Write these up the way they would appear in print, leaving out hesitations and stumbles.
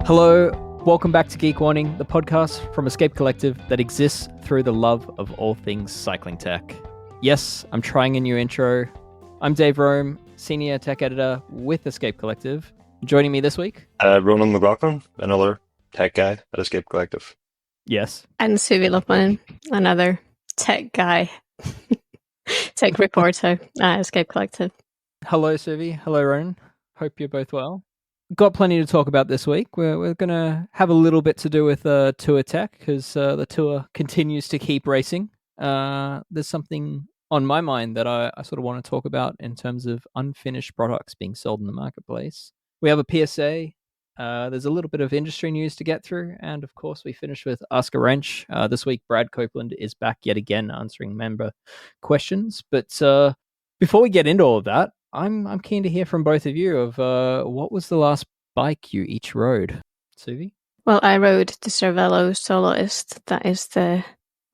Hello, welcome back to Geek Warning, the podcast from Escape Collective that exists through the love of all things cycling tech. Yes, I'm trying a new intro. I'm Dave Rome, Senior Tech Editor with Escape Collective. Joining me this week? Ronan McLaughlin, another tech guy at Escape Collective. Yes. And Suvi Loponen, another tech guy, tech reporter at Escape Collective. Hello, Suvi. Hello, Ronan. Hope you're both well. Got plenty to talk about this week. We're going to have a little bit to do with tour tech because the tour continues to keep racing. There's something on my mind that I sort of want to talk about in terms of unfinished products being sold in the marketplace. We have a PSA. There's a little bit of industry news to get through. And of course, we finish with Ask a Wrench. This week, Brad Copeland is back yet again answering member questions. But before we get into all of that, I'm keen to hear from both of you of what was the last bike you each rode? Suvi? Well, I rode the Cervelo Soloist. That is the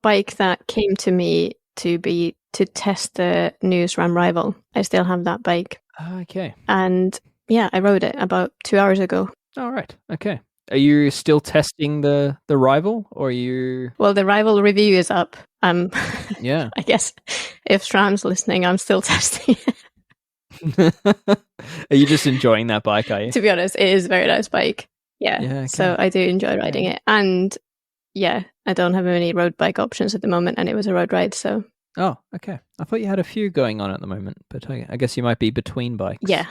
bike that came to me to test the new SRAM rival. I still have that bike. Okay. And yeah, I rode it about 2 hours ago. All right. Okay. Are you still testing the rival, or are you? Well, the rival review is up. Yeah. I guess if SRAM's listening, I'm still testing it. Are you just enjoying that bike, are you? To be honest, it is a very nice bike. Yeah. Okay. So I do enjoy riding it. And yeah, I don't have any road bike options at the moment, and it was a road ride, so. Oh, okay. I thought you had a few going on at the moment, but I guess you might be between bikes. Yeah,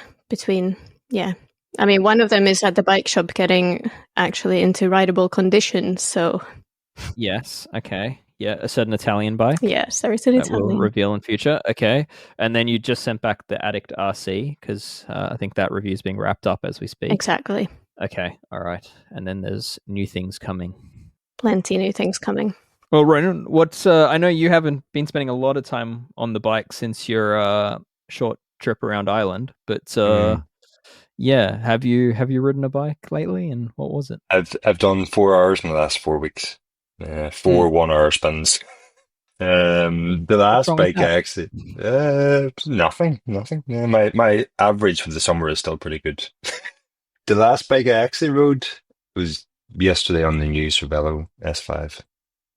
yeah. I mean, one of them is at the bike shop getting actually into rideable condition, so. Yes, okay. Yeah, a certain Italian bike. Yes, there is an that Italian. will reveal in future. Okay. And then you just sent back the Addict RC because I think that review is being wrapped up as we speak. Exactly. Okay. All right. And then there's new things coming. Plenty new things coming. Well, Ronan, what's I know you haven't been spending a lot of time on the bike since your short trip around Ireland, but yeah, have you ridden a bike lately, and what was it? I've done 4 hours in the last 4 weeks. 4 1-hour spins. The last bike I actually nothing. Yeah, my average for the summer is still pretty good. The last bike I actually rode was yesterday on the new Cervelo S5,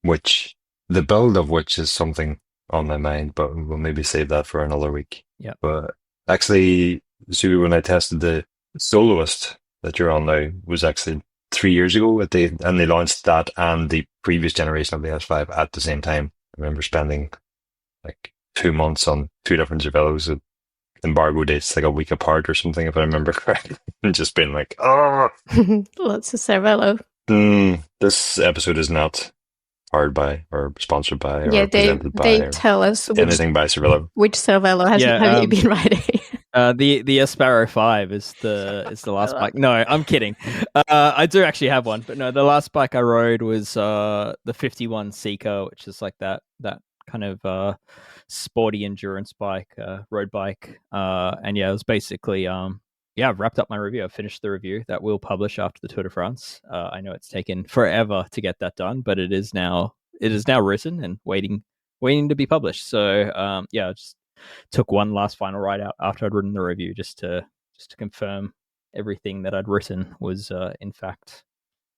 which the build of which is something on my mind, but we'll maybe save that for another week. Yeah. But actually, Suvi, when I tested the Soloist that you're on now, was actually 3 years ago, and they launched that and the previous generation of the S5 at the same time. I remember spending like 2 months on 2 different Cervelos at embargo dates, like a week apart or something, if I remember correctly, and just being like, oh. Lots of Cervelo. This episode is not powered by or sponsored by or presented by they tell us anything by Cervelo. Which Cervelo have you been riding? The Asparo 5 is the last bike. No, I'm kidding. I do actually have one, but no, the last bike I rode was the 51 Seeker, which is like that kind of sporty endurance bike, road bike. And yeah, it was basically I've wrapped up my review. I've finished the review that we'll publish after the Tour de France. I know it's taken forever to get that done, but it is now written and waiting to be published. So I just took one last final ride out after I'd written the review just to confirm everything that I'd written was in fact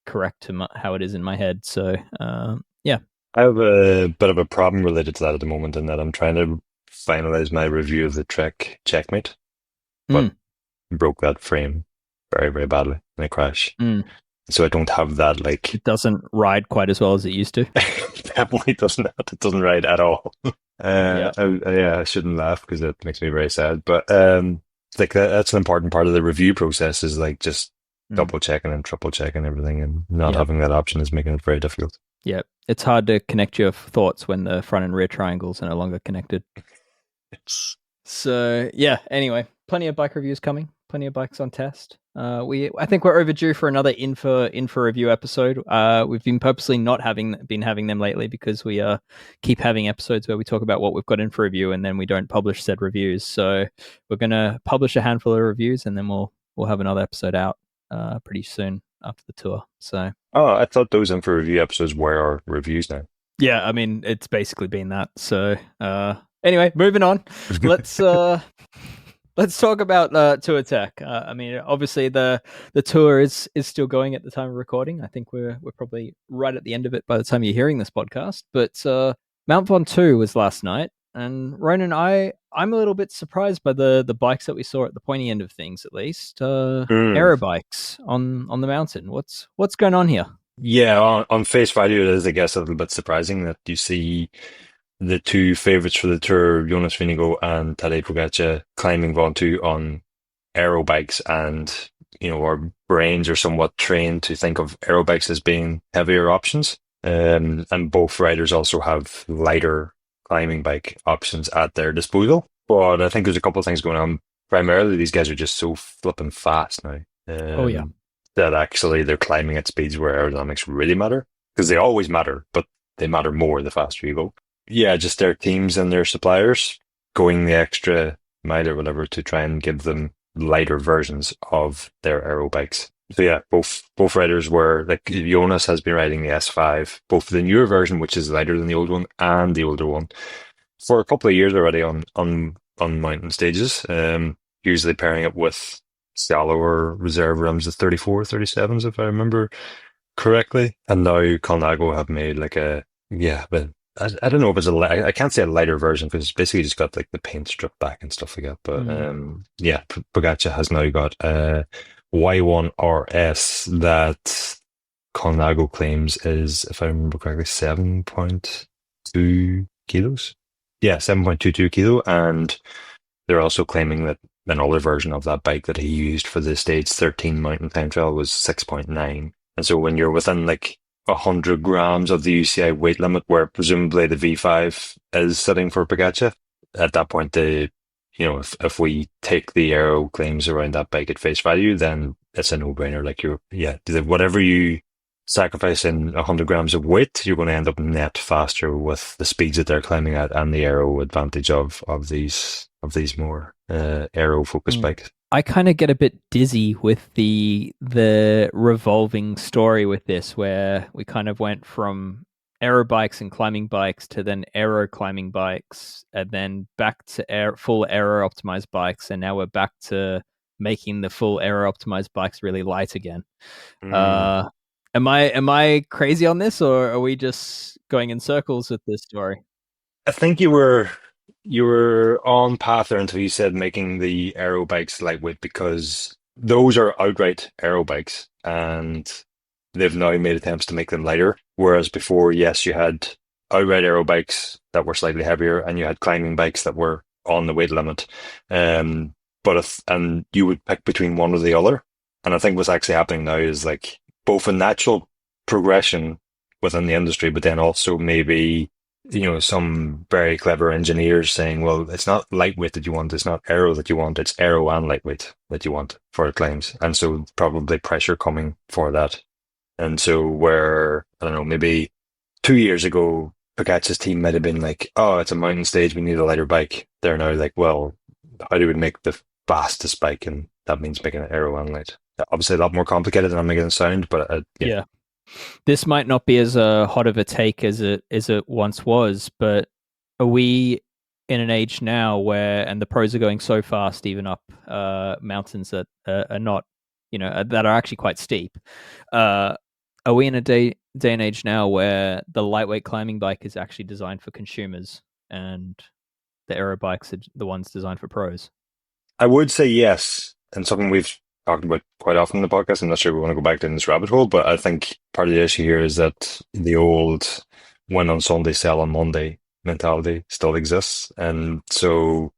correct to how it is in my head. So yeah. I have a bit of a problem related to that at the moment, in that I'm trying to finalize my review of the Trek Checkmate, but broke that frame very, very badly in a crash. So I don't have that, like... It doesn't ride quite as well as it used to. Definitely doesn't. It doesn't ride at all. I shouldn't laugh because it makes me very sad. But like that's an important part of the review process, is like just double checking and triple checking everything, and not having that option is making it very difficult. Yeah, it's hard to connect your thoughts when the front and rear triangles are no longer connected. So yeah, anyway, plenty of bike reviews coming, plenty of bikes on test. I think we're overdue for another info review episode. We've been purposely not having them lately because we keep having episodes where we talk about what we've got in for review and then we don't publish said reviews. So we're gonna publish a handful of reviews and then we'll have another episode out pretty soon after the tour. So I thought those info review episodes were our reviews now. Yeah, I mean it's basically been that. So anyway, moving on. Let's let's talk about Tour Tech. I mean, obviously the tour is still going at the time of recording. I think we're probably right at the end of it by the time you're hearing this podcast. But Mount Ventoux was last night, and Ronan, I'm a little bit surprised by the bikes that we saw at the pointy end of things, at least. Aero bikes on the mountain. What's going on here? Yeah, on face value, it is, I guess, a little bit surprising that you see the two favorites for the tour, Jonas Vingegaard and Tadej Pogačar, climbing Ventoux on aero bikes, and our brains are somewhat trained to think of aero bikes as being heavier options. And both riders also have lighter climbing bike options at their disposal. But I think there's a couple of things going on. Primarily, these guys are just so flipping fast now. Oh yeah. That actually they're climbing at speeds where aerodynamics really matter, because they always matter, but they matter more the faster you go. Yeah, just their teams and their suppliers going the extra mile or whatever to try and give them lighter versions of their aero bikes. So yeah, both riders were, like, Jonas has been riding the S5, both the newer version, which is lighter than the old one, and the older one, for a couple of years already on mountain stages. Usually pairing it with shallower reserve rims, the 34, 37s, if I remember correctly. And now Colnago have made like but I don't know if it's I can't say a lighter version, because it's basically just got like the paint stripped back and stuff like that. But Pogačar has now got a Y1 RS that Colnago claims is, if I remember correctly, 7.2 kilos. Yeah, 7.22 kilo. And they're also claiming that another version of that bike that he used for the stage 13 mountain time trial was 6.9. And so when you're within like 100 grams of the UCI weight limit, where presumably the V5 is sitting for Pogačar, at that point, if we take the aero claims around that bike at face value, then it's a no-brainer. Like, whatever you sacrifice in 100 grams of weight, you're going to end up net faster with the speeds that they're climbing at and the aero advantage of these more aero focused bikes. I kind of get a bit dizzy with the revolving story with this, where we kind of went from aero bikes and climbing bikes to then aero climbing bikes, and then back to full aero optimized bikes, and now we're back to making the full aero optimized bikes really light again. Am I crazy on this, or are we just going in circles with this story? I think you were on path there until you said making the aero bikes lightweight, because those are outright aero bikes, and they've now made attempts to make them lighter. Whereas before, yes, you had outright aero bikes that were slightly heavier, and you had climbing bikes that were on the weight limit. And you would pick between one or the other. And I think what's actually happening now is like both a natural progression within the industry, but then also maybe some very clever engineers saying, well, it's not lightweight that you want, it's not aero that you want, it's aero and lightweight that you want for claims. And so probably pressure coming for that. And so where, I don't know, maybe 2 years ago, Pogačar's team might have been like, oh, it's a mountain stage, we need a lighter bike. They're now like, well, how do we make the fastest bike? And that means making it aero and light. Obviously a lot more complicated than I'm making it sound, but yeah. This might not be as hot of a take as it once was, but are we in an age now where, and the pros are going so fast, even up mountains that are not, that are actually quite steep. Are we in a day and age now where the lightweight climbing bike is actually designed for consumers, and the aero bikes are the ones designed for pros? I would say yes, and something we've talked about quite often in the podcast. I'm not sure we want to go back down this rabbit hole, but I think part of the issue here is that the old win on Sunday, sell on Monday mentality still exists. And so,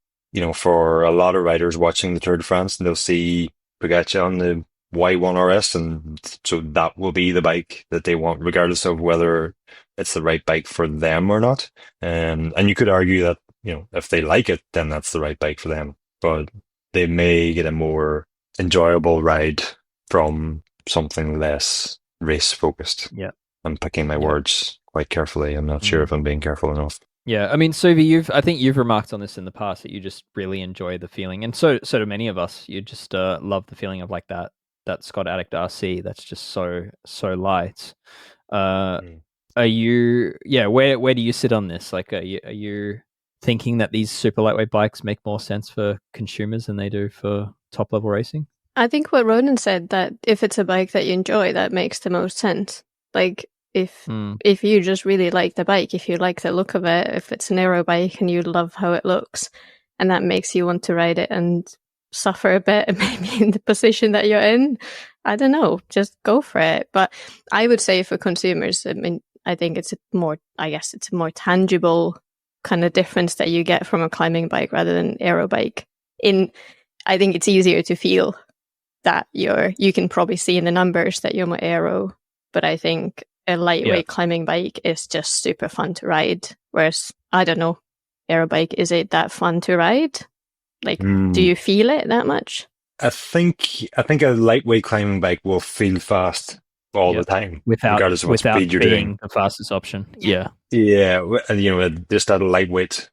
for a lot of riders watching the Tour de France, they'll see Pogačar on the Y1 RS, and so that will be the bike that they want, regardless of whether it's the right bike for them or not. And you could argue that, if they like it, then that's the right bike for them. But they may get a more enjoyable ride from something less race focused. Yeah. I'm picking my words quite carefully. I'm not sure if I'm being careful enough. Yeah, I mean, Suvi, I think you've remarked on this in the past, that you just really enjoy the feeling, and so do many of us. You just love the feeling of like that Scott Addict RC that's just so light. Are you? Yeah, where do you sit on this? Like, are you thinking that these super lightweight bikes make more sense for consumers than they do for top level racing? I think what Ronan said, that if it's a bike that you enjoy, that makes the most sense. Like if you just really like the bike, if you like the look of it, if it's an aero bike and you love how it looks, and that makes you want to ride it and suffer a bit, maybe in the position that you're in, I don't know, just go for it. But I would say for consumers, I mean, I think it's a more tangible kind of difference that you get from a climbing bike rather than aero bike. I think it's easier to feel that you can probably see in the numbers that you're more aero, but I think a lightweight climbing bike is just super fun to ride. Whereas, I don't know, aero bike, is it that fun to ride? Like, do you feel it that much? I think a lightweight climbing bike will feel fast all the time, regardless of what speed you're doing. The fastest option. Yeah. Yeah, and just that lightweight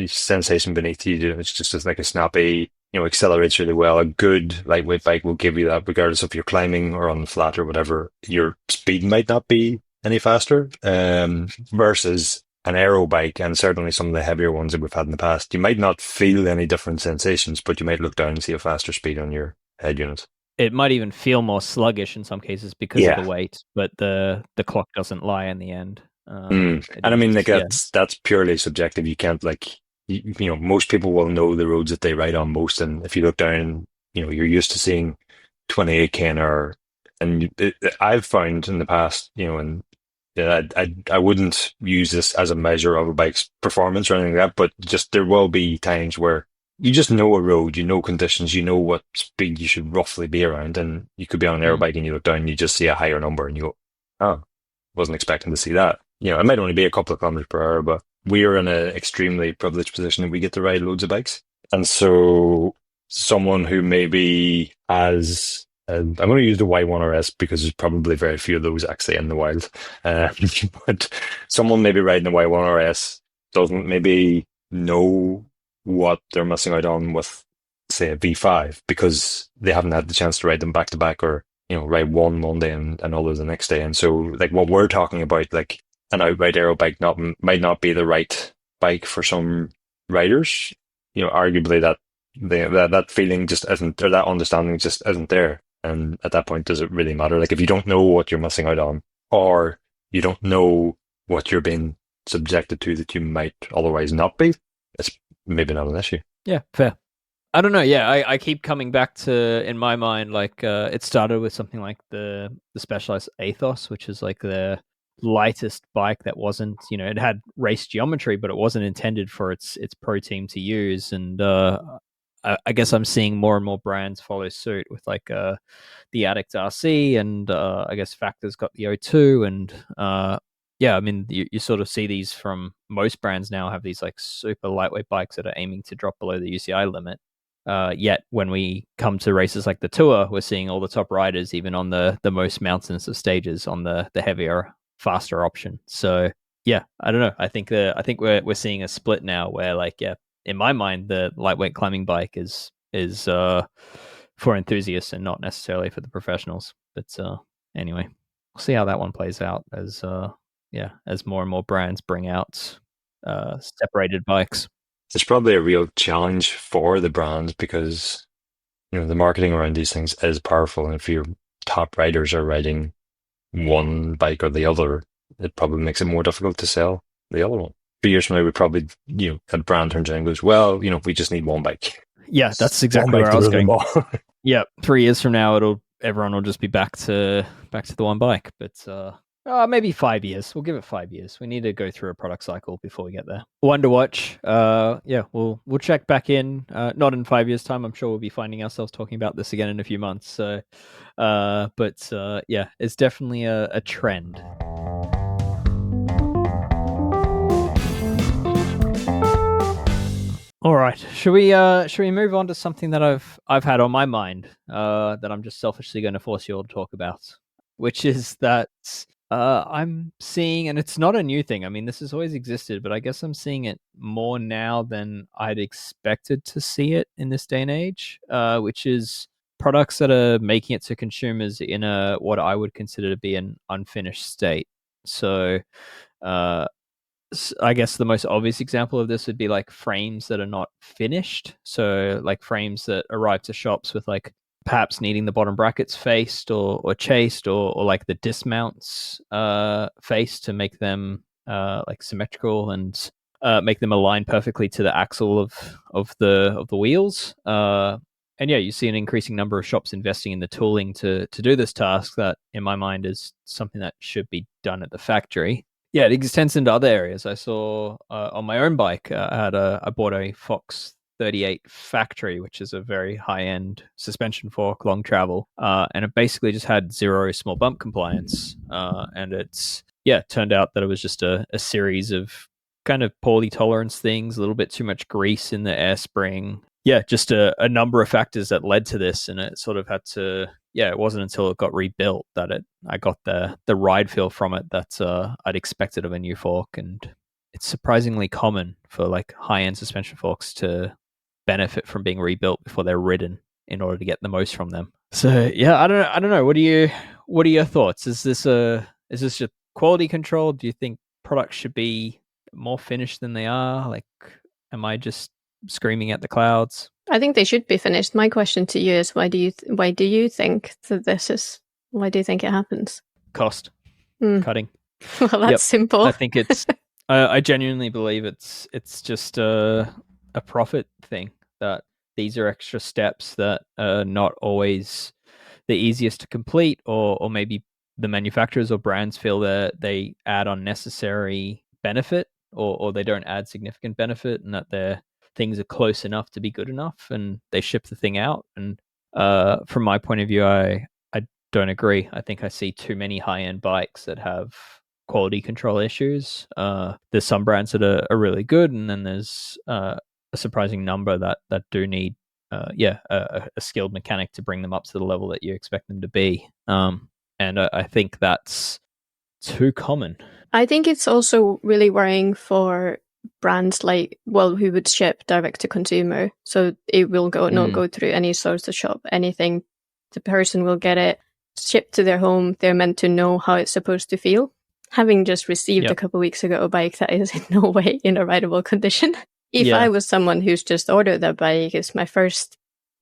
sensation beneath you, it's just like a snappy, accelerates really well. A good lightweight bike will give you that, regardless if you're climbing or on the flat or whatever. Your speed might not be any faster, versus an aero bike, and certainly some of the heavier ones that we've had in the past. You might not feel any different sensations, but you might look down and see a faster speed on your head unit. It might even feel more sluggish in some cases because of the weight, but the clock doesn't lie in the end. And I mean, that's purely subjective. You can't most people will know the roads that they ride on most, and if you look down, you're used to seeing 28k an hour, and I've found in the past, and I wouldn't use this as a measure of a bike's performance or anything like that, but just there will be times where you just know a road, conditions, what speed you should roughly be around, and you could be on an aero bike and you look down and you just see a higher number and you go, oh, wasn't expecting to see that. It might only be a couple of kilometers per hour, but we are in an extremely privileged position that we get to ride loads of bikes. And so someone who maybe has, I'm going to use the Y1RS because there's probably very few of those actually in the wild. But someone maybe riding the Y1RS doesn't maybe know what they're missing out on with, say, a V5 because they haven't had the chance to ride them back to back, or ride one day and another the next day. And so, like, what we're talking about, like an outright aero bike, might not be the right bike for some riders. Arguably that feeling just isn't, or that understanding just isn't there. And at that point, does it really matter? Like, if you don't know what you're missing out on, or you don't know what you're being subjected to that you might otherwise not be, it's maybe not an issue. Yeah, fair. I don't know. Yeah, I keep coming back to, in my mind, like it started with something like the Specialized Athos, which is like the lightest bike that wasn't, it had race geometry, but it wasn't intended for its pro team to use. And I guess I'm seeing more and more brands follow suit with like the Addict RC, and I guess Factor's got the O2, and yeah, I mean, you sort of see these from most brands now, have these like super lightweight bikes that are aiming to drop below the UCI limit. Yet when we come to races like the Tour, we're seeing all the top riders, even on the most mountainous of stages, on the heavier, faster option. So yeah, I don't know. I think we're seeing a split now where, like, yeah, in my mind, the lightweight climbing bike is for enthusiasts and not necessarily for the professionals. But anyway, we'll see how that one plays out as more and more brands bring out separated bikes. It's probably a real challenge for the brands because the marketing around these things is powerful, and if your top riders are riding one bike or the other, it probably makes it more difficult to sell the other one. 2 years from now, we probably, a brand turns around and goes, well, we just need one bike. Yeah, that's exactly where I was going. Yeah, 3 years from now, everyone will just be back to the one bike. But maybe 5 years. We'll give it 5 years. We need to go through a product cycle before we get there. One to watch. Yeah, we'll check back in. Not in 5 years' time. I'm sure we'll be finding ourselves talking about this again in a few months. So, but yeah, it's definitely a trend. All right, should we move on to something that I've had on my mind that I'm just selfishly going to force you all to talk about, which is that I'm seeing, and it's not a new thing. I mean, this has always existed, but I guess I'm seeing it more now than I'd expected to see it in this day and age, which is products that are making it to consumers in what I would consider to be an unfinished state. So I guess the most obvious example of this would be like frames that are not finished. So like frames that arrive to shops with like perhaps needing the bottom brackets faced or chased, or like the dismounts faced to make them like symmetrical and make them align perfectly to the axle of the wheels. And yeah, you see an increasing number of shops investing in the tooling to do this task that, in my mind, is something that should be done at the factory. Yeah, it extends into other areas. I saw on my own bike, I bought a Fox 38 factory, which is a very high-end suspension fork, long travel, and it basically just had zero small bump compliance. And it turned out that it was just a series of kind of poorly tolerance things, a little bit too much grease in the air spring. Yeah, just a number of factors that led to this, and it sort of had to. Yeah, it wasn't until it got rebuilt that I got the ride feel from it that I'd expected of a new fork, and it's surprisingly common for like high-end suspension forks to benefit from being rebuilt before they're ridden in order to get the most from them. So yeah, I don't know. What are your thoughts? Is this just quality control? Do you think products should be more finished than they are? Like, am I just screaming at the clouds? I think they should be finished. My question to you is, why do you think that why do you think it happens? Cost cutting. Well, that's simple. I think it's I genuinely believe it's just a profit thing, that these are extra steps that are not always the easiest to complete, or maybe the manufacturers or brands feel that they add unnecessary benefit, or they don't add significant benefit, and that their things are close enough to be good enough, and they ship the thing out. And from my point of view, I don't agree. I think I see too many high-end bikes that have quality control issues. There's some brands that are really good, and then there's a surprising number that do need a skilled mechanic to bring them up to the level that you expect them to be. And I think that's too common. I think it's also really worrying for brands who would ship direct to consumer. So it will not go through any source of shop, anything. The person will get it shipped to their home. They're meant to know how it's supposed to feel. Having just received a couple of weeks ago a bike that is in no way in a rideable condition. If I was someone who's just ordered that bike, it's my first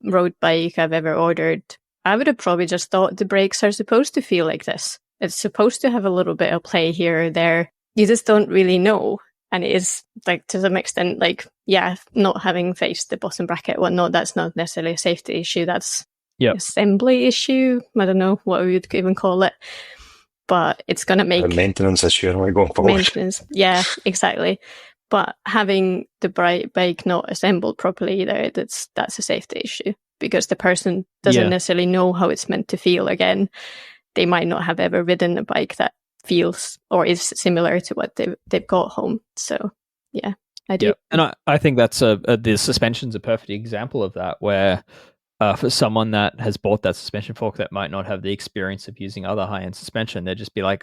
road bike I've ever ordered, I would have probably just thought the brakes are supposed to feel like this. It's supposed to have a little bit of play here or there. You just don't really know. And it is, like, to some extent, like, not having faced the bottom bracket, whatnot, that's not necessarily a safety issue. That's an assembly issue. I don't know what we would even call it. But it's going to make a maintenance issue anyway going forward. Maintenance, yeah, exactly. But having the bike not assembled properly either, that's a safety issue, because the person doesn't necessarily know how it's meant to feel. Again, they might not have ever ridden a bike that feels or is similar to what they've got home. So yeah, I do. And I think that's the suspension's a perfect example of that, where for someone that has bought that suspension fork that might not have the experience of using other high-end suspension, they'd just be like,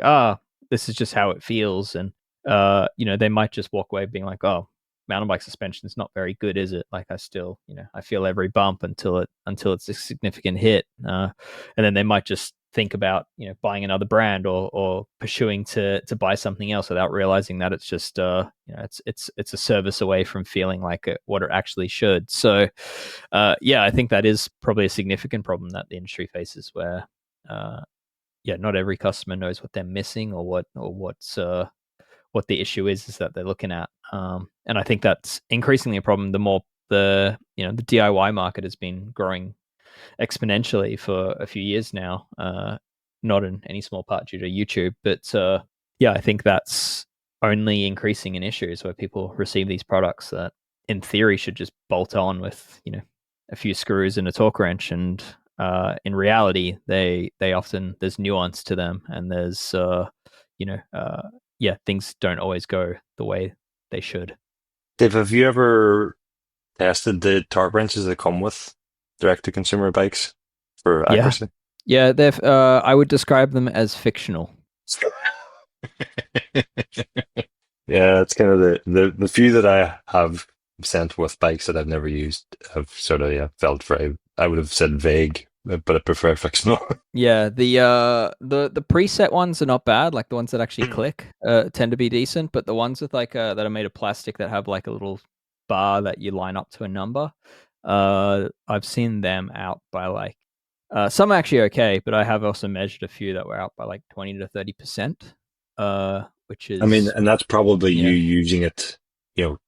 this is just how it feels. And they might just walk away being like, oh, mountain bike suspension is not very good, is it? Like, I still, I feel every bump until it's a significant hit. And then they might just think about, buying another brand or pursuing to buy something else without realizing that it's just, it's a service away from feeling like what it actually should. So, I think that is probably a significant problem that the industry faces, where, not every customer knows what they're missing or what the issue is that they're looking at. And I think that's increasingly a problem the more the DIY market has been growing exponentially for a few years now, not in any small part due to YouTube, but I think that's only increasing in issues where people receive these products that in theory should just bolt on with a few screws and a torque wrench, and in reality they often, there's nuance to them, and there's things don't always go the way they should. Dave, have you ever tested the torque wrenches that come with direct-to-consumer bikes for accuracy? Yeah, they've. I would describe them as fictional. Yeah, it's kind of the few that I have sent with bikes that I've never used have sort of felt very, I would have said, vague but I prefer flexible. Yeah, the preset ones are not bad. Like the ones that actually click tend to be decent, but the ones with like that are made of plastic that have like a little bar that you line up to a number, I've seen them out by like some are actually okay, but I have also measured a few that were out by like 20 to 30%, which is. I mean, and that's probably you using it,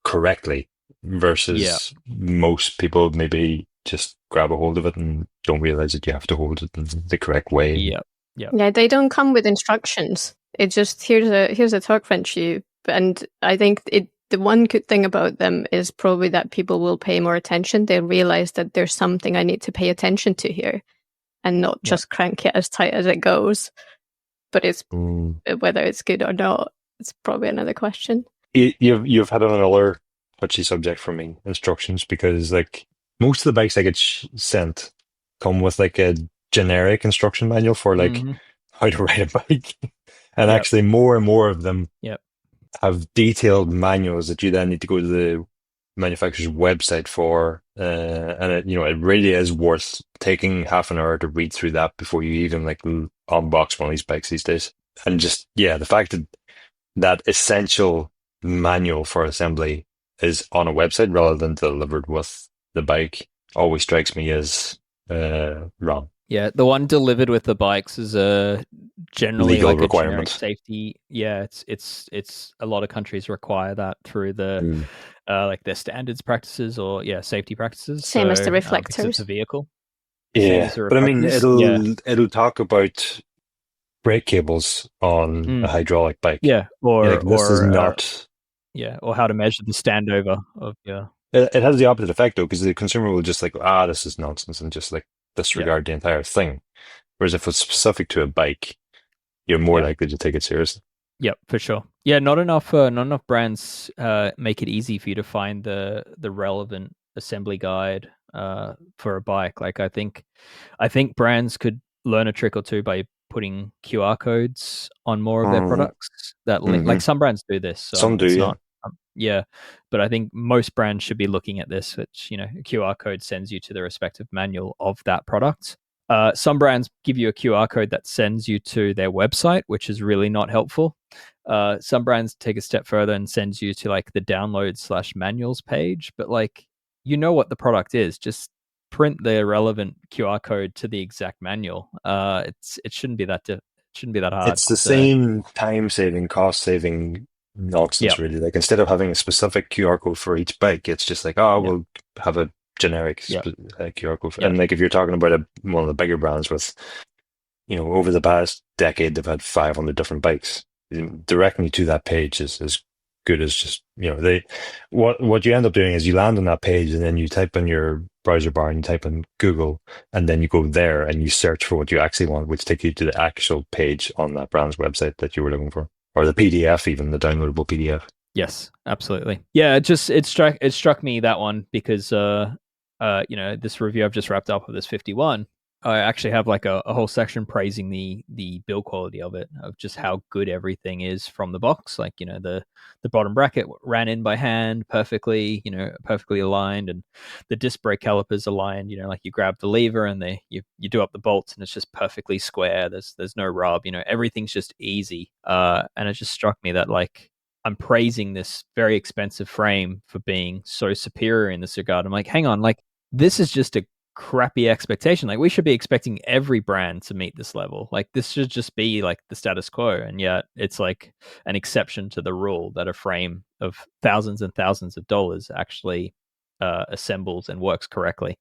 correctly versus most people maybe just grab a hold of it and don't realize that you have to hold it in the correct way. Yeah, they don't come with instructions. It's just here's a torque wrench you, and I think the one good thing about them is probably that people will pay more attention. They'll realize that there's something I need to pay attention to here, and not just crank it as tight as it goes. But it's whether it's good or not, it's probably another question. You've had another touchy subject for me, instructions, because like most of the bikes I get sent come with like a generic instruction manual for like how to ride a bike, and actually more and more of them have detailed manuals that you then need to go to the manufacturer's website for, and it really is worth taking half an hour to read through that before you even like unbox one of these bikes these days. And just the fact that essential manual for assembly is on a website rather than delivered with the bike always strikes me as wrong. Yeah, the one delivered with the bikes is a generally legal like requirement. A generic safety. Yeah, it's a lot of countries require that through the like their standards practices or safety practices. Same as the reflectors. It's a vehicle. Yeah, but I mean it'll talk about brake cables on a hydraulic bike. Yeah, or this is not. Or how to measure the standover of It has the opposite effect though, because the consumer will just like, this is nonsense, and just like disregard the entire thing. Whereas if it's specific to a bike, you're more likely to take it seriously. Yep, for sure. Yeah, not enough brands make it easy for you to find the relevant assembly guide for a bike. Like I think brands could learn a trick or two by putting QR codes on more of their products that link. Like some brands do this. Some do, it's not. But I think most brands should be looking at this, which a QR code sends you to the respective manual of that product. Some brands give you a QR code that sends you to their website, which is really not helpful. Some brands take a step further and sends you to like the download/manuals page, but like what the product is, just print the relevant QR code to the exact manual. It shouldn't be that hard. It's the same time-saving, cost-saving nonsense, really. Like instead of having a specific QR code for each bike, it's just like, we'll have a generic QR code. And like if you're talking about one of the bigger brands with, over the past decade, they've had 500 different bikes. Directing you to that page is as good as just, what you end up doing is you land on that page and then you type in your browser bar and you type in Google, and then you go there and you search for what you actually want, which takes you to the actual page on that brand's website that you were looking for, or the PDF, even the downloadable PDF. Yes, absolutely. Yeah, it struck me, that one, because this review I've just wrapped up of this 51. I actually have like a whole section praising the build quality of it, of just how good everything is from the box. Like, the bottom bracket ran in by hand perfectly, perfectly aligned, and the disc brake calipers aligned, like you grab the lever and you do up the bolts and it's just perfectly square. There's no rub, everything's just easy. And it just struck me that like I'm praising this very expensive frame for being so superior in this regard. I'm like, hang on, like this is just a crappy expectation. Like we should be expecting every brand to meet this level. Like this should just be like the status quo, and yet it's like an exception to the rule that a frame of thousands and thousands of dollars actually assembles and works correctly.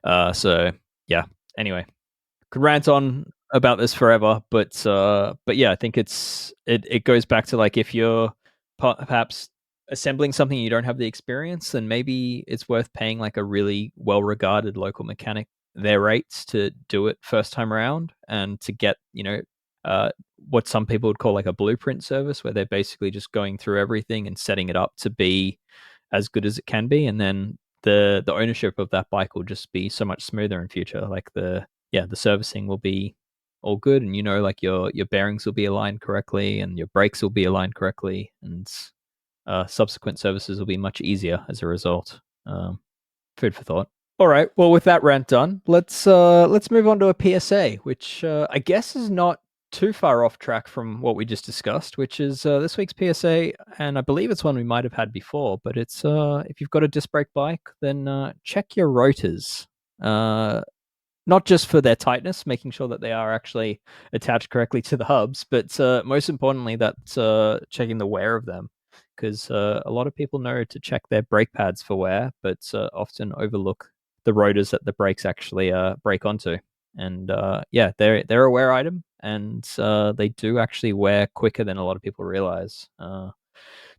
Anyway, could rant on about this forever, but I think it goes back to like, if you're perhaps assembling something you don't have the experience, then maybe it's worth paying like a really well-regarded local mechanic their rates to do it first time around, and to get what some people would call like a blueprint service, where they're basically just going through everything and setting it up to be as good as it can be, and then the ownership of that bike will just be so much smoother in future. Like the servicing will be all good, and like your bearings will be aligned correctly and your brakes will be aligned correctly, and subsequent services will be much easier as a result. Food for thought. All right. Well, with that rant done, let's move on to a PSA, which I guess is not too far off track from what we just discussed, which is this week's PSA, and I believe it's one we might have had before, but it's if you've got a disc brake bike, then check your rotors. Not just for their tightness, making sure that they are actually attached correctly to the hubs, but most importantly, that's checking the wear of them. Because a lot of people know to check their brake pads for wear, but often overlook the rotors that the brakes actually brake onto. And yeah, they're a wear item, and they do actually wear quicker than a lot of people realize.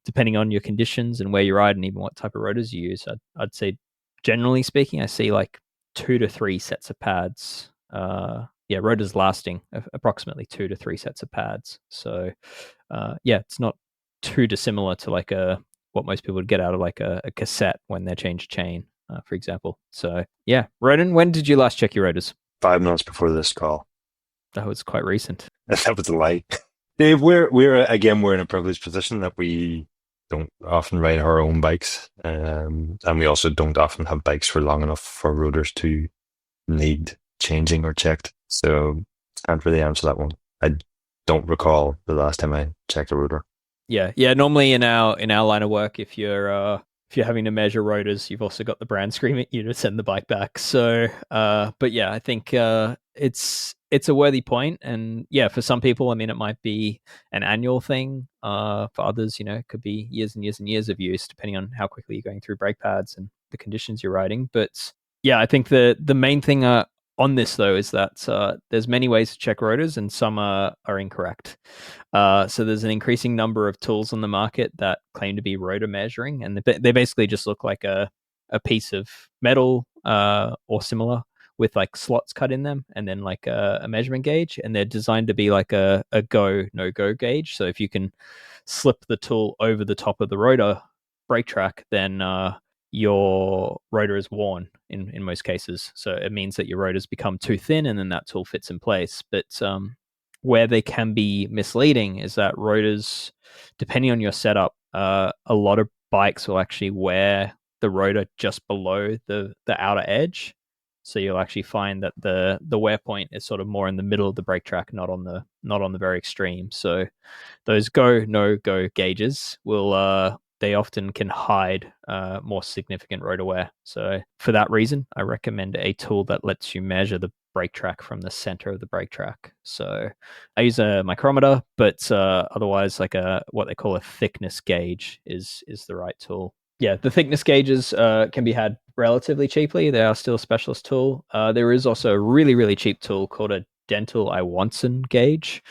Depending on your conditions and where you ride, and even what type of rotors you use, I'd say, generally speaking, I see like 2 to 3 sets of pads. Rotors lasting approximately 2 to 3 sets of pads. So yeah, it's not too dissimilar to like what most people would get out of like a cassette when they change chain, for example. So yeah, Ronan, when did you last check your rotors? 5 minutes before this call. That was quite recent. That was a lie. Dave, we're in a privileged position that we don't often ride our own bikes, and we also don't often have bikes for long enough for rotors to need changing or checked. So can't really answer that one. I don't recall the last time I checked a rotor. Yeah. Normally in our line of work, if you're having to measure rotors, you've also got the brand screaming at you to send the bike back. So, but yeah, I think it's a worthy point, and yeah, for some people, I mean, it might be an annual thing. For others, it could be years and years and years of use, depending on how quickly you're going through brake pads and the conditions you're riding. But yeah, I think the main thing on this though is that there's many ways to check rotors, and some are incorrect. So there's an increasing number of tools on the market that claim to be rotor measuring, and they basically just look like a piece of metal or similar with like slots cut in them, and then like a measurement gauge, and they're designed to be like a go no go gauge. So if you can slip the tool over the top of the rotor brake track, then your rotor is worn in most cases. So it means that your rotors become too thin, and then that tool fits in place. But where they can be misleading is that rotors, depending on your setup, a lot of bikes will actually wear the rotor just below the outer edge. So you'll actually find that the wear point is sort of more in the middle of the brake track, not on the very extreme. So those go no go gauges will they often can hide more significant rotor wear. So for that reason, I recommend a tool that lets you measure the brake track from the center of the brake track. So I use a micrometer, but otherwise, like what they call a thickness gauge is the right tool. Yeah, the thickness gauges can be had relatively cheaply. They are still a specialist tool. There is also a really, really cheap tool called a dental Iwanson gauge,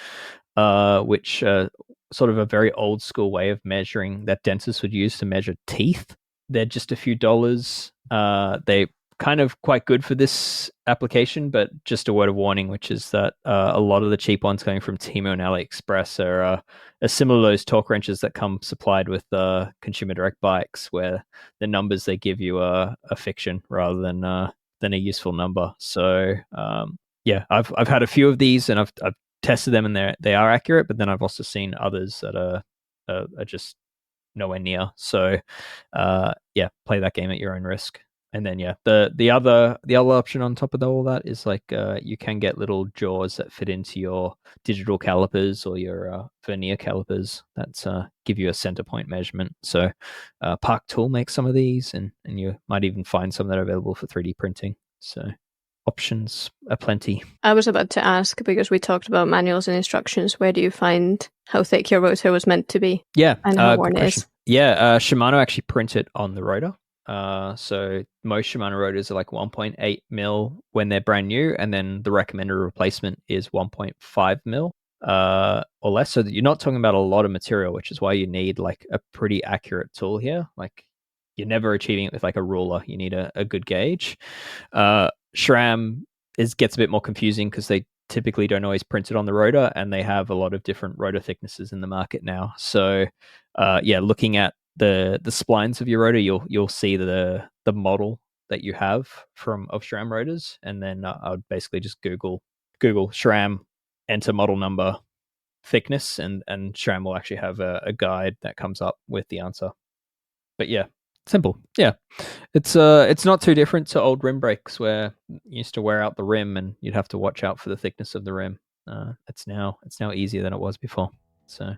which sort of a very old school way of measuring that dentists would use to measure teeth. They're just a few dollars. They kind of quite good for this application, but just a word of warning, which is that a lot of the cheap ones going from Temu and AliExpress are similar to those torque wrenches that come supplied with consumer direct bikes, where the numbers they give you are a fiction rather than a useful number. So yeah, I've had a few of these, and I've tested them, and they are accurate, but then I've also seen others that are just nowhere near. So yeah, play that game at your own risk. And then yeah, the other option on top of all that is like you can get little jaws that fit into your digital calipers or your vernier calipers that give you a center point measurement. So Park Tool makes some of these, and you might even find some that are available for 3D printing. So options are plenty. I was about to ask, because we talked about manuals and instructions, where do you find how thick your rotor was meant to be? Yeah, and how worn it is? Yeah, Shimano actually print it on the rotor. So most Shimano rotors are like 1.8 mil when they're brand new, and then the recommended replacement is 1.5 mil or less. So that you're not talking about a lot of material, which is why you need like a pretty accurate tool here. Like you're never achieving it with like a ruler. You need a good gauge. SRAM gets a bit more confusing because they typically don't always print it on the rotor, and they have a lot of different rotor thicknesses in the market now. So yeah, looking at the splines of your rotor, you'll see the model that you have of SRAM rotors, and then I would basically just Google SRAM, enter model number, thickness, and SRAM will actually have a guide that comes up with the answer. But yeah, Simple. Yeah. It's not too different to old rim brakes where you used to wear out the rim and you'd have to watch out for the thickness of the rim. It's now easier than it was before. So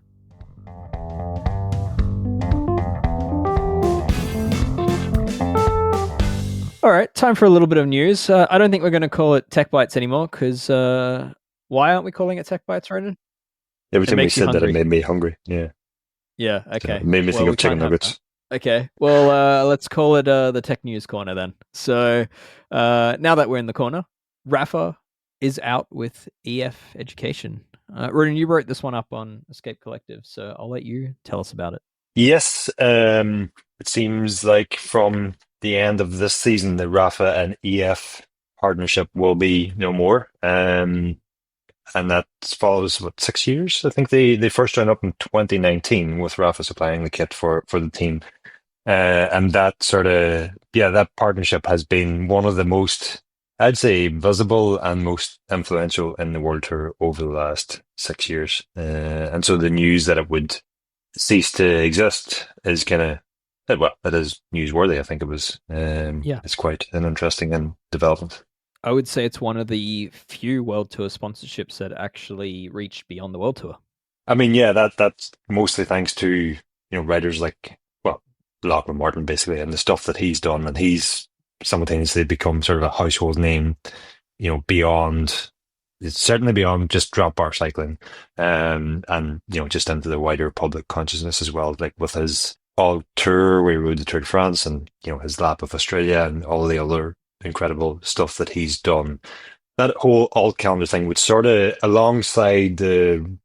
all right, time for a little bit of news. I don't think we're going to call it Tech Bites anymore because why aren't we calling it Tech Bites, Ronan? Every time we said that, it made me hungry. Yeah. Yeah. Okay. So it made me think of chicken nuggets. Okay. Well, let's call it the Tech News Corner then. So now that we're in the corner, Rapha is out with EF-Education. Ronan, you wrote this one up on Escape Collective, so I'll let you tell us about it. Yes. It seems like from the end of this season, the Rapha and EF partnership will be no more. And that follows, 6 years? I think they first joined up in 2019 with Rapha supplying the kit for the team. And that that partnership has been one of the most, I'd say, visible and most influential in the World Tour over the last 6 years. And so the news that it would cease to exist is kind of, well, it is newsworthy. I think it was. It's quite an interesting development. I would say it's one of the few World Tour sponsorships that actually reached beyond the World Tour. I mean, yeah, that's mostly thanks to writers like Lachlan Martin, basically, and the stuff that he's done, and he's simultaneously become sort of a household name, beyond. It's certainly beyond just drop bar cycling, and just into the wider public consciousness as well. Like with his all tour where he rode the Tour de France, and his lap of Australia, and all the other incredible stuff that he's done. That whole alt calendar thing would sort of, alongside the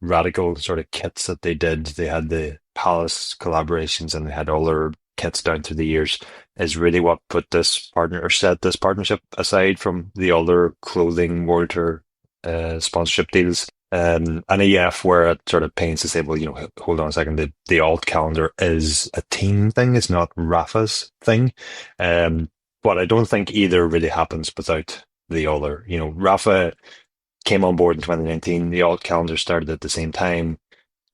radical sort of kits that they did. They had the Palace collaborations, and they had all their kits down through the years. Is really what put this set this partnership aside from the other clothing World Tour sponsorship deals. And EF, where it sort of pains to say, well, hold on a second, the alt calendar is a team thing, it's not Rapha's thing. But I don't think either really happens without the other. Rapha came on board in 2019. The alt calendar started at the same time.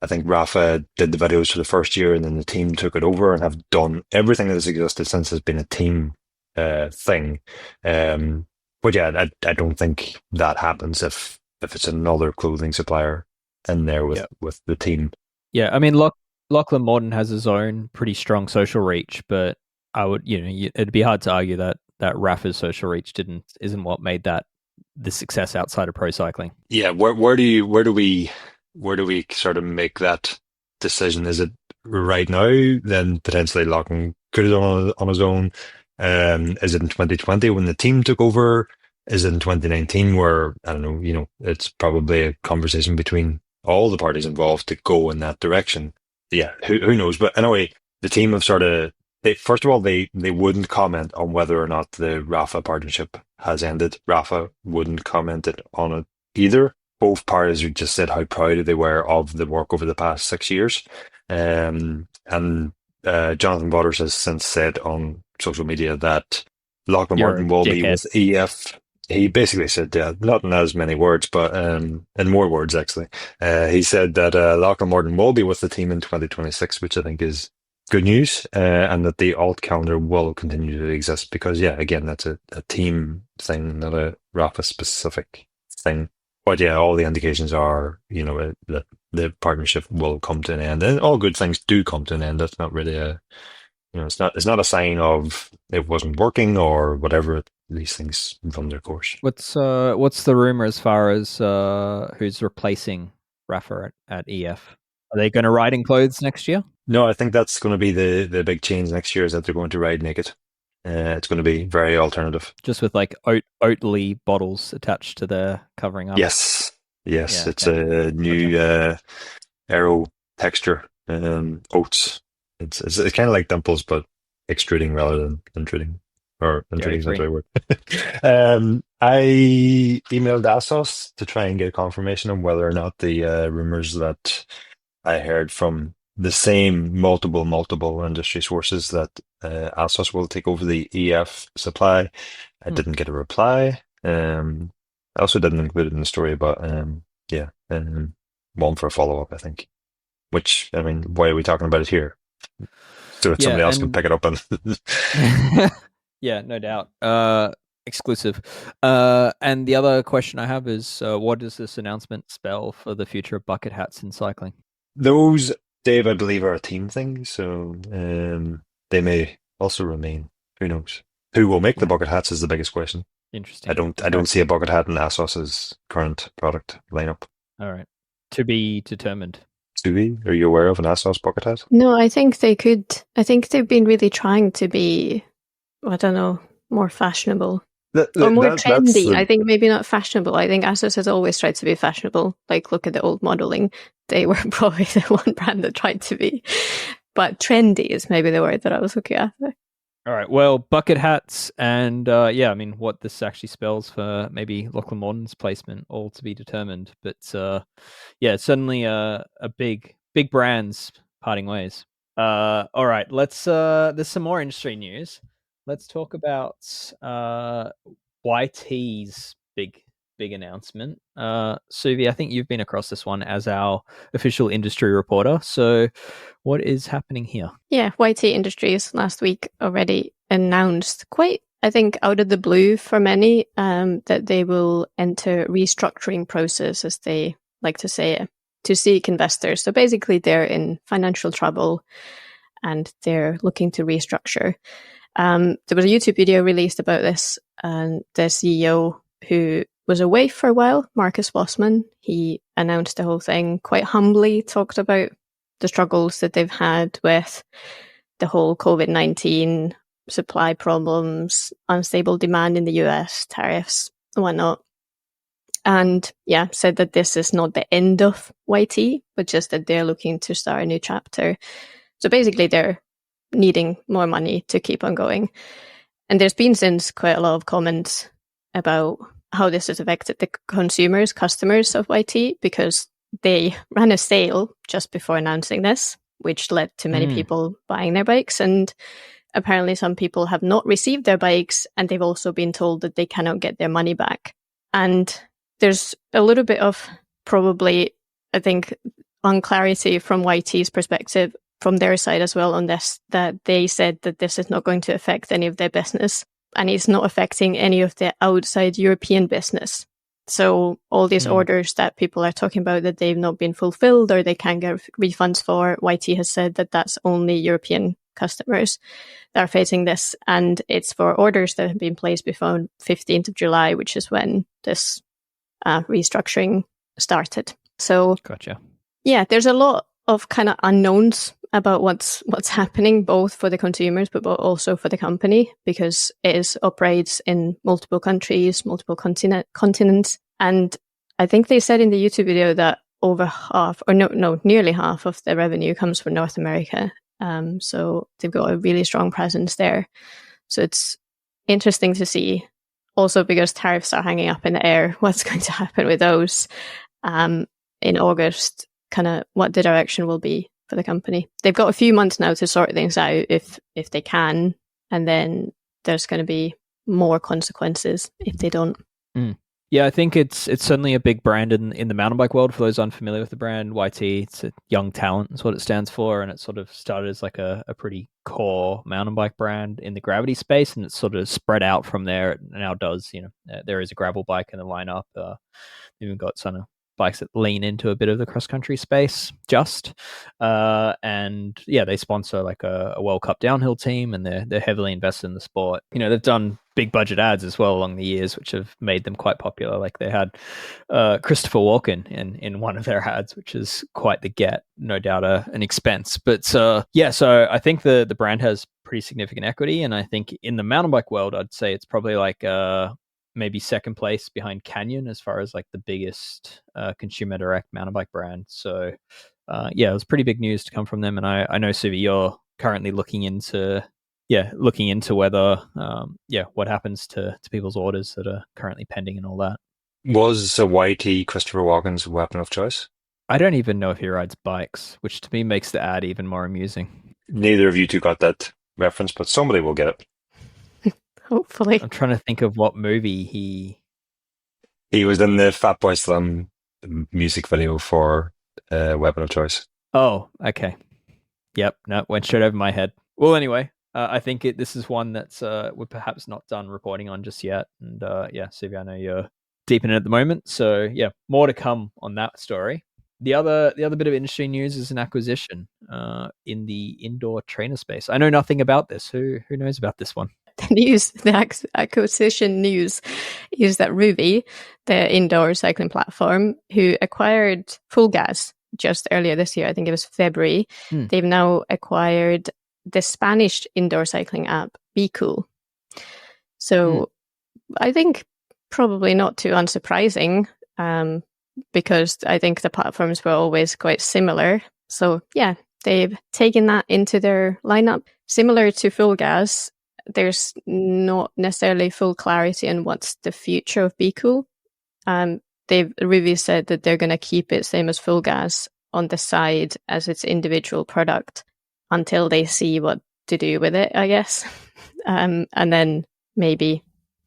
I think Rapha did the videos for the first year, and then the team took it over and have done everything that has existed since has been a team thing. But yeah, I don't think that happens if it's another clothing supplier in there with the team. Yeah, I mean, Lachlan Morton has his own pretty strong social reach, but I would, it'd be hard to argue that Rapha's social reach isn't what made that the success outside of pro cycling. Yeah, where do we sort of make that decision? Is it right now? Then potentially Lachlan could have done it on his own. Is it in 2020 when the team took over? Is it in 2019 where, I don't know, it's probably a conversation between all the parties involved to go in that direction. Yeah, who knows? But anyway, the team have sort of, first of all, they wouldn't comment on whether or not the Rapha partnership has ended. Rapha wouldn't comment on it either. Both parties just said how proud they were of the work over the past 6 years. And Jonathan Butters has since said on social media that Lachlan Martin will be with EF. He basically said, not in as many words, but in more words, actually. He said that Lachlan Martin will be with the team in 2026, which I think is good news, and that the alt calendar will continue to exist because, again, that's a team thing, not a Rapha-specific thing. But yeah, all the indications are, that the partnership will come to an end, and all good things do come to an end. That's not really it's not a sign of it wasn't working or whatever. These things run their course. What's the rumor as far as who's replacing Rapha at EF? Are they going to ride in clothes next year? No, I think that's going to be the big change next year, is that they're going to ride naked. It's going to be very alternative. Just with like Oatly bottles attached to their covering up. Yes. Yeah, it's a new aero texture. Oats. It's kind of like dimples, but extruding rather than intruding. Or intruding is not the right word. I emailed ASOS to try and get confirmation on whether or not the rumors that I heard from the same multiple industry sources that ASOS will take over the EF supply. I didn't get a reply. I also didn't include it in the story, but one for a follow-up, I think. Which, I mean, why are we talking about it here? so somebody else can pick it up. And yeah, no doubt. Exclusive. And the other question I have is, what does this announcement spell for the future of bucket hats in cycling? those, Dave, I believe, are a team thing, so they may also remain. Who knows? Who will make the bucket hats is the biggest question. Interesting. I don't see a bucket hat in ASOS's current product lineup. All right. To be determined. Suvi, are you aware of an ASOS bucket hat? No, I think they could. I think they've been really trying to be, I don't know, more fashionable. Or more trendy. I think maybe not fashionable. I think ASOS has always tried to be fashionable. Like, look at the old modeling. They were probably the one brand that tried to be. But trendy is maybe the word that I was looking at. All right. Well, bucket hats and yeah, I mean, what this actually spells for maybe Lachlan Morton's placement, all to be determined. But yeah, certainly a big brands parting ways. All right. Let's. There's some more industry news. Let's talk about YT's big announcement. Suvi, I think you've been across this one as our official industry reporter. So what is happening here? Yeah, YT Industries last week already announced, quite, I think, out of the blue for many, that they will enter restructuring process, as they like to say it, to seek investors. So basically they're in financial trouble and they're looking to restructure. There was a YouTube video released about this, and the CEO, who was away for a while, Marcus Wassman, he announced the whole thing quite humbly, talked about the struggles that they've had with the whole COVID-19 supply problems, unstable demand in the US, tariffs, and whatnot. And yeah, said that this is not the end of YT, but just that they're looking to start a new chapter. So basically they're needing more money to keep on going. And there's been since quite a lot of comments about how this has affected the customers of YT, because they ran a sale just before announcing this, which led to many people buying their bikes. And apparently some people have not received their bikes, and they've also been told that they cannot get their money back. And there's a little bit of probably, I think, unclarity from YT's perspective, from their side as well on this, that they said that this is not going to affect any of their business, and it's not affecting any of the outside European business. So all these orders that people are talking about that they've not been fulfilled or they can't get refunds for, YT has said that that's only European customers that are facing this. And it's for orders that have been placed before 15th of July, which is when this restructuring started. So gotcha. Yeah, there's a lot of kind of unknowns about what's happening, both for the consumers, but also for the company, because it operates in multiple countries, multiple continents. And I think they said in the YouTube video that over half, or no, nearly half of the revenue comes from North America. So they've got a really strong presence there. So it's interesting to see, also because tariffs are hanging up in the air, what's going to happen with those in August, kind of what the direction will be for the company. They've got a few months now to sort things out if they can, and then there's going to be more consequences if they don't. Yeah, I think it's certainly a big brand in the mountain bike world. For those unfamiliar with the brand, YT, it's a young talent, is what it stands for, and it sort of started as like a pretty core mountain bike brand in the gravity space, and it's sort of spread out from there. It now does, there is a gravel bike in the lineup. Even got some bikes that lean into a bit of the cross-country space, and yeah, they sponsor like a World Cup downhill team, and they're heavily invested in the sport. They've done big budget ads as well along the years, which have made them quite popular. Like they had Christopher Walken in one of their ads, which is quite the get, no doubt an expense. But yeah, so I think the brand has pretty significant equity, and I think in the mountain bike world, I'd say it's probably like maybe second place behind Canyon as far as like the biggest consumer direct mountain bike brand. So yeah, it was pretty big news to come from them. And I know, Suvi, you're currently looking into whether what happens to people's orders that are currently pending and all that. Was a YT Christopher Walken's weapon of choice? I don't even know if he rides bikes, which to me makes the ad even more amusing. Neither of you two got that reference, but somebody will get it. Hopefully. I'm trying to think of what movie he was in the Fatboy Slim music video for Weapon of Choice. Oh, okay. Yep, no, went straight over my head. Well, anyway, I think this is one that's we're perhaps not done reporting on just yet. And Suvi, I know you're deep in it at the moment. So yeah, more to come on that story. The other bit of industry news is an acquisition in the indoor trainer space. I know nothing about this. Who knows about this one? The acquisition news is that Rouvy, the indoor cycling platform, who acquired Full Gas just earlier this year, I think it was February, they've now acquired the Spanish indoor cycling app BKool. So I think probably not too unsurprising, because I think the platforms were always quite similar. So yeah, they've taken that into their lineup. Similar to Full Gas, there's not necessarily full clarity on what's the future of BKool. Rouvy said that they're going to keep it same as Full Gas on the side as its individual product until they see what to do with it, I guess. And then maybe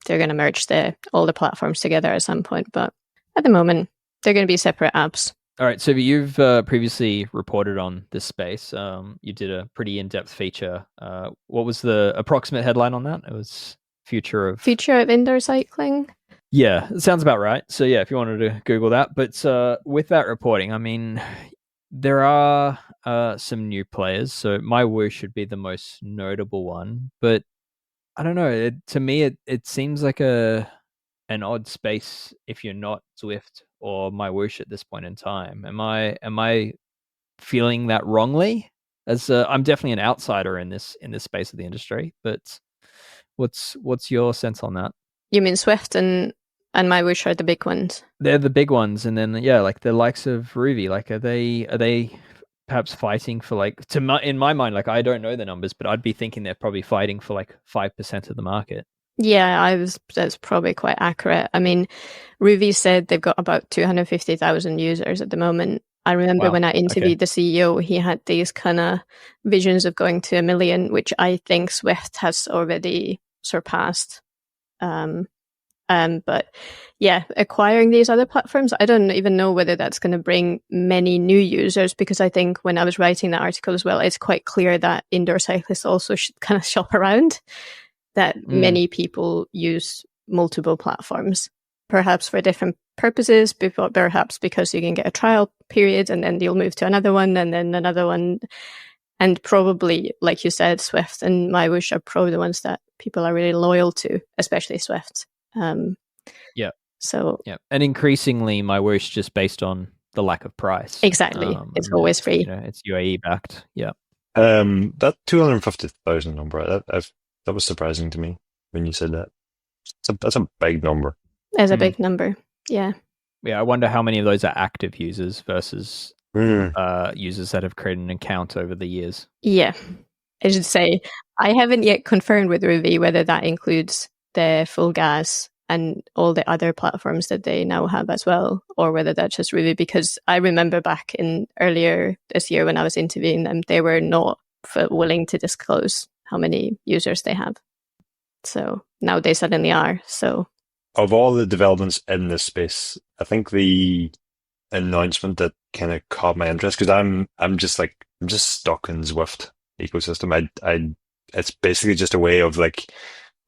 they're going to merge all the platforms together at some point. But at the moment, they're going to be separate apps. All right, so you've previously reported on this space. You did a pretty in-depth feature. What was the approximate headline on that? It was Future of Indoor Cycling. Yeah, it sounds about right. So yeah, if you wanted to Google that. But with that reporting, I mean, there are some new players. So My Woo should be the most notable one. But I don't know. To me, it seems like an odd space if you're not Zwift or My Whoosh at this point in time. Am I feeling that wrongly? As I'm definitely an outsider in this space of the industry, but what's your sense on that? You mean Zwift and My Whoosh are the big ones? They're the big ones, and then like the likes of Rouvy, like are they perhaps fighting for in my mind, like I don't know the numbers, but I'd be thinking they're probably fighting for like 5% of the market. Yeah, that's probably quite accurate. I mean, Rouvy said they've got about 250,000 users at the moment. I remember when I interviewed the CEO, he had these kind of visions of going to 1 million, which I think Zwift has already surpassed. But yeah, acquiring these other platforms, I don't even know whether that's going to bring many new users, because I think when I was writing that article as well, it's quite clear that indoor cyclists also should kind of shop around, that many people use multiple platforms, perhaps for different purposes, perhaps because you can get a trial period and then you'll move to another one and then another one. And probably, like you said, Zwift and My Whoosh are probably the ones that people are really loyal to, especially Zwift. And increasingly My Whoosh just based on the lack of price. Exactly. It's always free. It's UAE backed. Yeah. That 250,000 number, that was surprising to me when you said that. That's a big number. It's a big number. Yeah. Yeah, I wonder how many of those are active users versus users that have created an account over the years. Yeah. I should say, I haven't yet confirmed with Rouvy whether that includes the Full Gas and all the other platforms that they now have as well, or whether that's just Rouvy, because I remember back in earlier this year when I was interviewing them, they were not willing to disclose how many users they have. So now they suddenly are. So of all the developments in this space, I think the announcement that kind of caught my interest, because I'm just stuck in Zwift ecosystem. It's basically just a way of like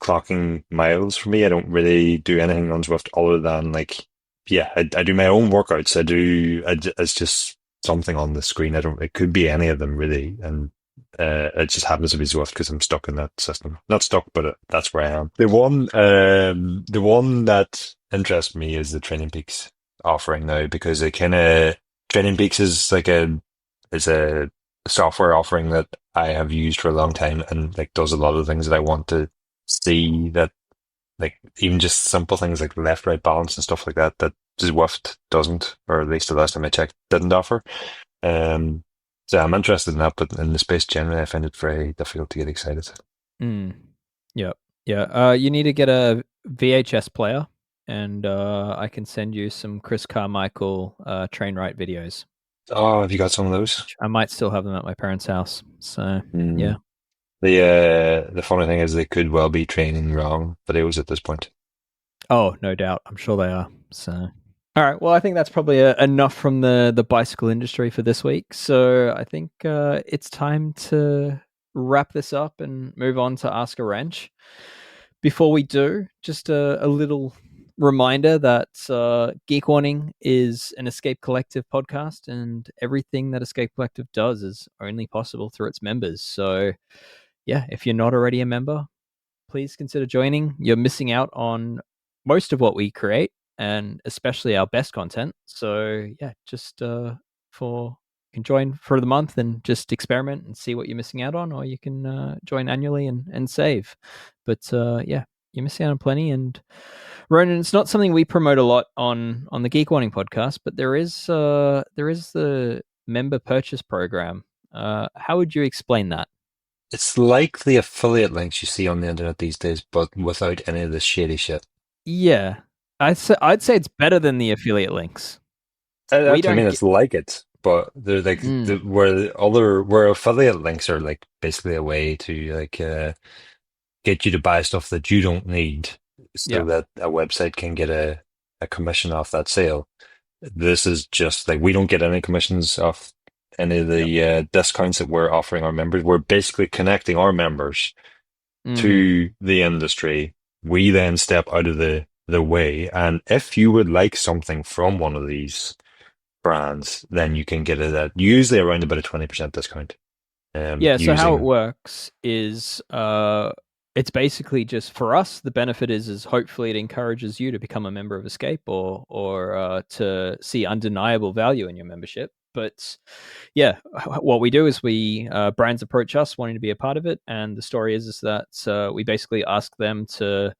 clocking miles for me. I don't really do anything on Zwift other than I do my own workouts. It's just something on the screen. It could be any of them really. And it just happens to be Zwift because I'm stuck in that system. Not stuck, but that's where I am. The one that interests me is the Training Peaks offering now, because it kind of Training Peaks is a software offering that I have used for a long time and like does a lot of things that I want to see, that like even just simple things like left right balance and stuff like that Zwift doesn't, or at least the last time I checked didn't offer. So I'm interested in that, but in the space generally, I find it very difficult to get excited. Yeah. You need to get a VHS player, and I can send you some Chris Carmichael train right videos. Oh, have you got some of those? I might still have them at my parents' house. So yeah. The funny thing is they could well be training wrong videos at this point. Oh, no doubt. I'm sure they are. So. All right. Well, I think that's probably enough from the bicycle industry for this week. So I think it's time to wrap this up and move on to Ask a Wrench. Before we do, just a little reminder that Geek Warning is an Escape Collective podcast, and everything that Escape Collective does is only possible through its members. So, yeah, if you're not already a member, please consider joining. You're missing out on most of what we create, and especially our best content. So, yeah, just you can join for the month and just experiment and see what you're missing out on, or you can join annually and save. But yeah, you're missing out on plenty. And Ronan, it's not something we promote a lot on the Geek Warning podcast, but there is the member purchase program. How would you explain that? It's like the affiliate links you see on the internet these days, but without any of the shady shit. Yeah, I'd say it's better than the affiliate links. It's like it, but they're like where affiliate links are like basically a way to like get you to buy stuff that you don't need, so that a website can get a commission off that sale. This is just like we don't get any commissions off any of the discounts that we're offering our members. We're basically connecting our members to the industry. We then step out of the way, and if you would like something from one of these brands, then you can get it at usually around about a 20% discount. So how it works is it's basically just for us, the benefit is hopefully it encourages you to become a member of Escape or to see undeniable value in your membership. But yeah, what we do is we brands approach us wanting to be a part of it, and the story is that we basically ask them to,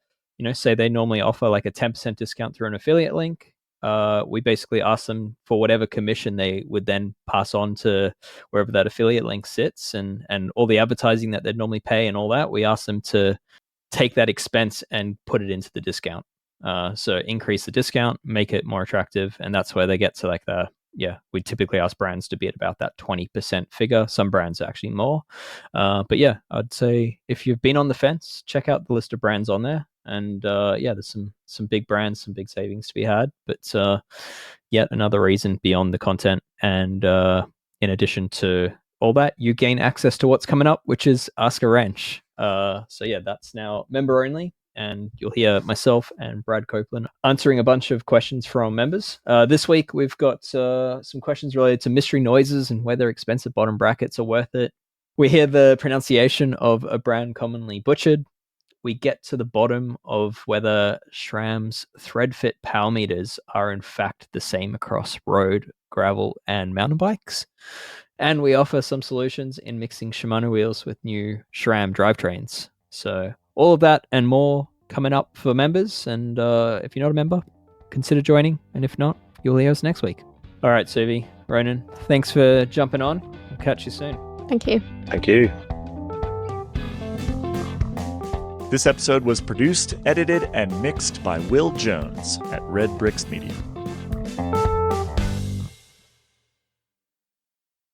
say they normally offer like a 10% discount through an affiliate link. We basically ask them for whatever commission they would then pass on to wherever that affiliate link sits, and all the advertising that they'd normally pay and all that. We ask them to take that expense and put it into the discount. So increase the discount, make it more attractive, and that's where they get to like we typically ask brands to be at about that 20% figure. Some brands are actually more. But yeah, I'd say if you've been on the fence, check out the list of brands on there. And there's some big brands, some big savings to be had. But yet another reason beyond the content. And in addition to all that, you gain access to what's coming up, which is Ask a Wrench. So yeah, that's now member only. And you'll hear myself and Brad Copeland answering a bunch of questions from members. This week, we've got some questions related to mystery noises and whether expensive bottom brackets are worth it. We hear the pronunciation of a brand commonly butchered. We get to the bottom of whether SRAM's thread fit power meters are in fact the same across road, gravel, and mountain bikes. And we offer some solutions in mixing Shimano wheels with new SRAM drivetrains. So all of that and more coming up for members. And if you're not a member, consider joining. And if not, you'll hear us next week. All right, Suvi, Ronan, thanks for jumping on. We'll catch you soon. Thank you. Thank you. This episode was produced, edited, and mixed by Will Jones at Red Bricks Media.